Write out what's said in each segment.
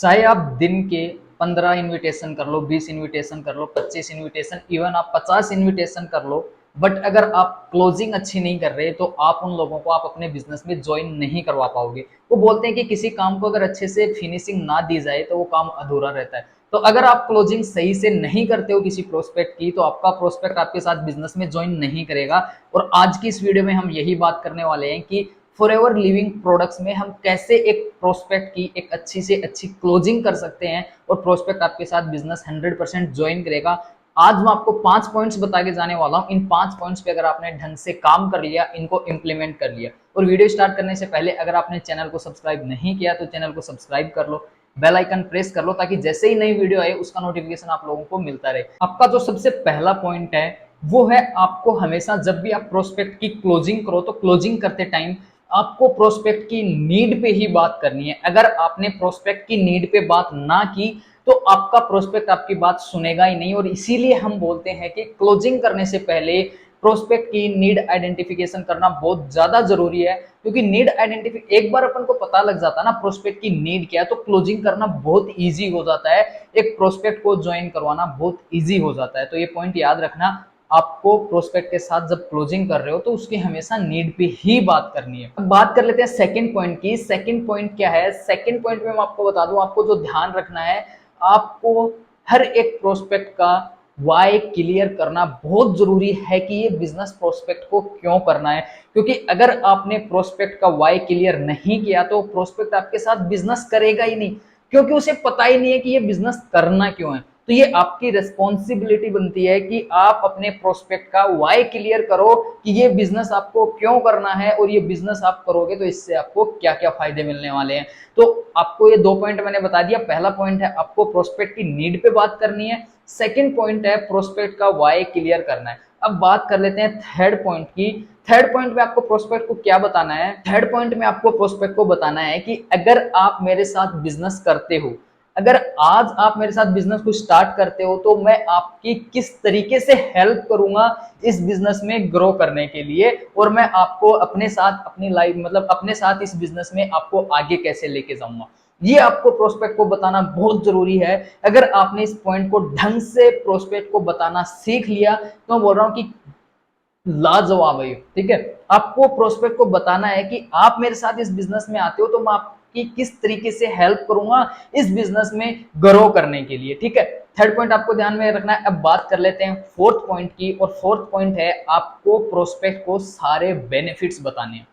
चाहे आप दिन के 15 इनविटेशन कर लो, 20 इनविटेशन कर लो, 25 इनविटेशन, इवन आप 50 इनविटेशन कर लो, बट अगर आप क्लोजिंग अच्छी नहीं कर रहे तो आप उन लोगों को आप अपने बिजनेस में ज्वाइन नहीं करवा पाओगे। वो बोलते हैं कि किसी काम को अगर अच्छे से फिनिशिंग ना दी जाए तो वो काम अधूरा रहता है। तो अगर आप क्लोजिंग सही से नहीं करते हो किसी प्रोस्पेक्ट की, तो आपका प्रोस्पेक्ट आपके साथ बिजनेस में ज्वाइन नहीं करेगा। और आज की इस वीडियो में हम यही बात करने वाले हैं कि फॉरएवर लिविंग प्रोडक्ट्स में हम कैसे एक प्रोस्पेक्ट की एक अच्छी से अच्छी क्लोजिंग कर सकते हैं और प्रोस्पेक्ट आपके साथ बिजनेस 100% ज्वाइन करेगा। आज मैं आपको 5 पॉइंट्स बता के जाने वाला हूं। इन 5 पॉइंट्स पे अगर आपने ढंग से काम कर लिया, इनको इंप्लीमेंट कर लिया, और वीडियो स्टार्ट करने से पहले अगर आपने चैनल को सब्सक्राइब नहीं किया तो चैनल को सब्सक्राइब कर लो, बेल आइकन प्रेस कर लो, ताकि जैसे ही नई वीडियो आए उसका नोटिफिकेशन आप लोगों को मिलता रहे। आपका जो सबसे पहला पॉइंट है वो है, आपको हमेशा जब भी आप प्रोस्पेक्ट की क्लोजिंग करो तो क्लोजिंग करते टाइम आपको प्रोस्पेक्ट की नीड पे ही बात करनी है। अगर आपने प्रोस्पेक्ट की नीड पे बात ना की तो आपका प्रोस्पेक्ट आपकी बात सुनेगा ही नहीं। और इसीलिए हम बोलते हैं कि क्लोजिंग करने से पहले प्रोस्पेक्ट की नीड आइडेंटिफिकेशन करना बहुत ज्यादा जरूरी है, क्योंकि नीड आइडेंटिफिक एक बार अपन को पता लग जाता है ना प्रोस्पेक्ट की नीड क्या है, तो क्लोजिंग करना बहुत ईजी हो जाता है, एक प्रोस्पेक्ट को ज्वाइन करवाना बहुत ईजी हो जाता है। तो ये पॉइंट याद रखना, आपको प्रोस्पेक्ट के साथ जब क्लोजिंग कर रहे हो तो उसकी हमेशा नीड पे ही बात करनी है। अब बात कर लेते हैं सेकंड पॉइंट की। सेकंड पॉइंट क्या है? सेकंड पॉइंट में मैं आपको बता दूं, आपको जो ध्यान रखना है, आपको हर एक प्रोस्पेक्ट का वाई क्लियर करना बहुत जरूरी है कि ये बिजनेस प्रोस्पेक्ट को क्यों करना है। क्योंकि अगर आपने प्रोस्पेक्ट का वाई क्लियर नहीं किया तो प्रोस्पेक्ट आपके साथ बिजनेस करेगा ही नहीं, क्योंकि उसे पता ही नहीं है कि ये बिजनेस करना क्यों है। तो ये आपकी रिस्पॉन्सिबिलिटी बनती है कि आप अपने प्रोस्पेक्ट का वाई क्लियर करो कि ये बिजनेस आपको क्यों करना है, और ये बिजनेस आप करोगे तो इससे आपको क्या क्या फायदे मिलने वाले हैं। तो आपको ये 2 पॉइंट मैंने बता दिया। पहला पॉइंट है आपको प्रोस्पेक्ट की नीड पे बात करनी है, सेकंड पॉइंट है प्रोस्पेक्ट का वाई क्लियर करना है। अब बात कर लेते हैं थर्ड पॉइंट की। थर्ड पॉइंट में आपको प्रोस्पेक्ट को क्या बताना है? थर्ड पॉइंट में आपको प्रोस्पेक्ट को बताना है कि अगर आप मेरे साथ बिजनेस करते हो, अगर आज आप मेरे साथ बिजनेस को स्टार्ट करते हो, तो मैं आपकी किस तरीके से हेल्प करूंगा इस बिजनेस में ग्रो करने के लिए, और मैं आपको अपने साथ अपनी लाइफ मतलब अपने साथ इस बिजनेस में आपको आगे कैसे लेके जाऊंगा। ये आपको प्रोस्पेक्ट को बताना बहुत जरूरी है। अगर आपने इस पॉइंट को ढंग से प्रोस्पेक्ट को बताना सीख लिया तो मैं बोल रहा हूं कि लाजवाब है। ठीक है, आपको प्रोस्पेक्ट को बताना है कि आप मेरे साथ इस बिजनेस में आते हो तो मैं आपकी किस तरीके से हेल्प करूंगा इस बिजनेस में ग्रो करने के लिए। ठीक है, थर्ड पॉइंट आपको ध्यान में रखना है। अब बात कर लेते हैं फोर्थ पॉइंट की, और फोर्थ पॉइंट है आपको प्रोस्पेक्ट को सारे बेनिफिट्स बताने हैं।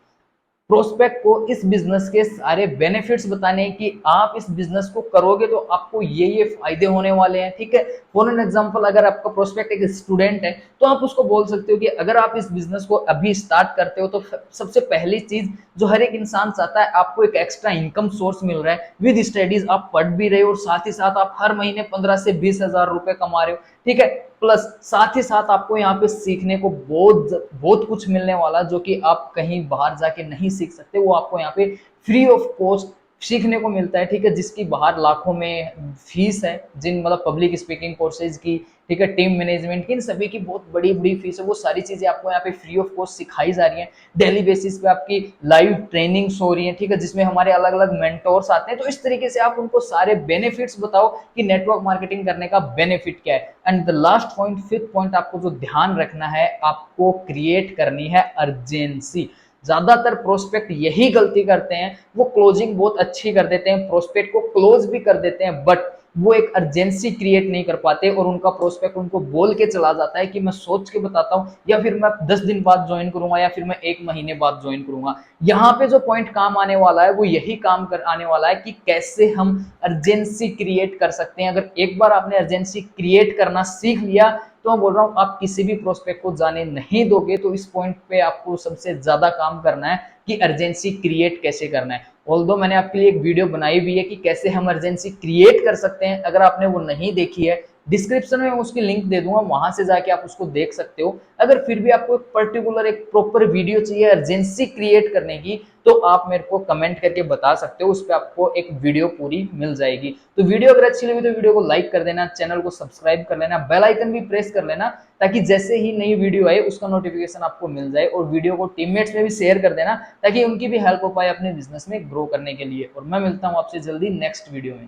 प्रोस्पेक्ट को इस बिजनेस के सारे बेनिफिट्स बताने कि आप इस बिजनेस को करोगे तो आपको ये फायदे होने वाले हैं। ठीक है, फॉर एन एग्जांपल, अगर आपका प्रोस्पेक्ट एक स्टूडेंट है तो आप उसको बोल सकते हो कि अगर आप इस बिजनेस को अभी स्टार्ट करते हो तो सबसे पहली चीज जो हर एक इंसान चाहता है, आपको एक एक्स्ट्रा इनकम सोर्स मिल रहा है विद स्टडीज, आप पढ़ भी रहे हो और साथ ही साथ आप हर महीने 15 से 20 हजार रुपए कमा रहे हो। ठीक है, प्लस साथ ही साथ आपको यहाँ पे सीखने को बहुत बहुत कुछ मिलने वाला, जो कि आप कहीं बाहर जाके नहीं सीख सकते, वो आपको यहाँ पे फ्री ऑफ कॉस्ट सीखने को मिलता है। ठीक है, जिसकी बाहर लाखों में फीस है, जिन मतलब पब्लिक स्पीकिंग कोर्सेज की, ठीक है, टीम मैनेजमेंट की, इन सभी की बहुत बड़ी बड़ी फीस है। वो सारी चीजें आपको यहाँ पे फ्री ऑफ कॉस्ट सिखाई जा रही हैं। डेली बेसिस पे आपकी लाइव ट्रेनिंग्स हो रही है। ठीक है, जिसमें हमारे अलग अलग मेंटोर्स आते हैं। तो इस तरीके से आप उनको सारे बेनिफिट्स बताओ कि नेटवर्क मार्केटिंग करने का बेनिफिट क्या है। And the last point, fifth point, आपको जो ध्यान रखना है, आपको क्रिएट करनी है अर्जेंसी। ज्यादातर प्रोस्पेक्ट यही गलती करते हैं, वो क्लोजिंग बहुत अच्छी कर देते हैं, प्रोस्पेक्ट को क्लोज भी कर देते हैं, बट वो एक अर्जेंसी क्रिएट नहीं कर पाते, और उनका प्रोस्पेक्ट उनको बोल के चला जाता है कि मैं सोच के बताता हूं, या फिर मैं 10 दिन बाद ज्वाइन करूंगा, या फिर मैं 1 महीने बाद ज्वाइन करूंगा। यहाँ पे जो पॉइंट काम आने वाला है वो यही काम कर आने वाला है कि कैसे हम अर्जेंसी क्रिएट कर सकते हैं। अगर एक बार आपने अर्जेंसी क्रिएट करना सीख लिया तो मैं बोल रहा हूँ आप किसी भी प्रोस्पेक्ट को जाने नहीं दोगे। तो इस पॉइंट पे आपको सबसे ज्यादा काम करना है कि अर्जेंसी क्रिएट कैसे करना है। ऑल्दो मैंने आपके लिए एक वीडियो बनाई भी है कि कैसे हम अर्जेंसी क्रिएट कर सकते हैं, अगर आपने वो नहीं देखी है डिस्क्रिप्शन में मैं उसकी लिंक दे दूंगा, वहां से जाके आप उसको देख सकते हो। अगर फिर भी आपको एक पर्टिकुलर एक प्रॉपर वीडियो चाहिए अर्जेंसी क्रिएट करने की, तो आप मेरे को कमेंट करके बता सकते हो, उस पर आपको एक वीडियो पूरी मिल जाएगी। तो वीडियो अगर अच्छी लगी तो वीडियो को लाइक कर देना, चैनल को सब्सक्राइब कर लेना, बेल आइकन भी प्रेस कर लेना, ताकि जैसे ही नई वीडियो आए उसका नोटिफिकेशन आपको मिल जाए। और वीडियो को टीममेट्स में भी शेयर कर देना ताकि उनकी भी हेल्प हो पाए अपने बिजनेस में ग्रो करने के लिए। और मैं मिलता हूँ आपसे जल्दी नेक्स्ट वीडियो में।